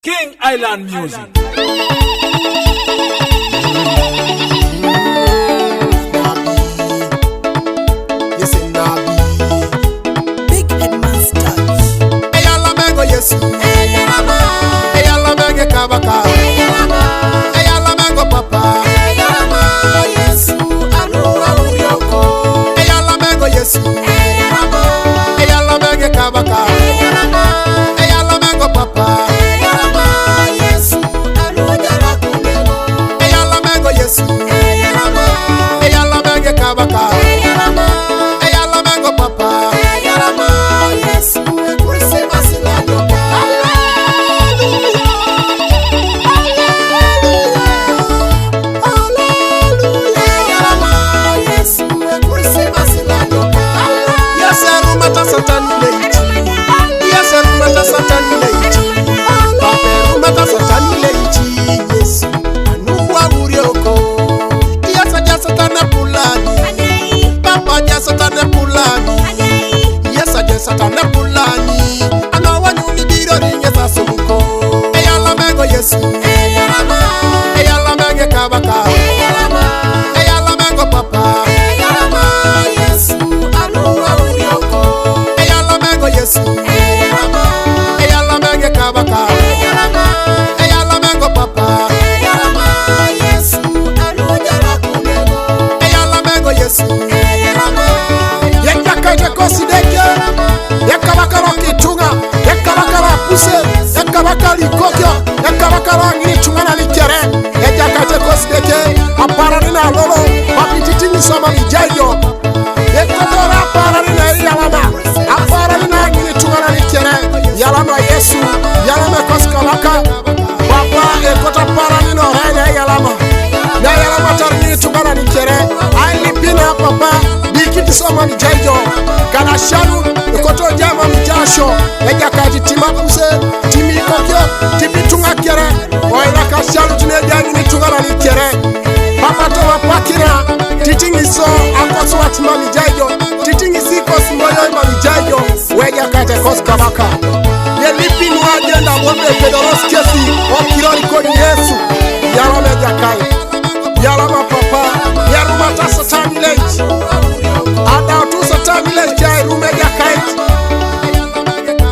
King Island Music. Big Headman's touch. Eyala mengo Yesu. Eyala menge kabaka. Eyala mengo papa. Yesu anuwa uyoko. Eyala mengo Yesu. Eyala menge kabaka. Eyala mengo papa. Yesu anuwa jara kumego. Eyala mengo Yesu. Eyala menge kabaka. Eyala mengo papa. Yesu Christmas la doka. Yesu Christmas la doka. Yesu mata satani leiti. Yesu mata satani leiti. Papa mata satani leiti. Yesu anuwa urioko. Yesu ja satana pulani. Papa ja satana pulani. Yesu ja satana pulani. Ana wanyuni biro rinye sasumuko. Eyala mengo Yesu. Eyala menge kabaka. Eyala mengo papa. Yesu anuwa uyoko. Eyala mengo Yesu. Eyala menge kabaka. Eyala mengo papa. Yesu anuwa jara kumego. Eyala mengo Yesu. Yekakaje kosideke. Yekabakara kitunga. Yekabakara puse. Yekabakara likokyo. Yekabakara ngini chungana likere. Yekakaje kosideke. Apara nina lolo. Wapititini soma mijayo. Yekotora apara nina iyalama. Apara nina ngini chungana likere. Yalama Yesu. Yalama koskabaka. Papa ekota para nina oraya yalama. Na yalama tarini chungana likere. Ailipina papa. Dikiti soma mijayo. Kana shanu. Ekoto jama mijasho. Yekakaji timapuse. Timikokyo. Tibitunga kere. Oila kashanu tuneja ngini chungana likere. Papa towa pakira. Titingiso akoso watima mijayo. Titingisi kosimoyo ima mijayo. Wega kate koskabaka. Yelipi nuagenda wombe pedoros kesi. Okirori koni Yesu. Yalame jakai. Yalama papa. Yarumata satani leji. Ada tu satani leji ya rume jakai.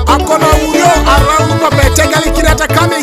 Akona urio around papa. Tegali kirata kame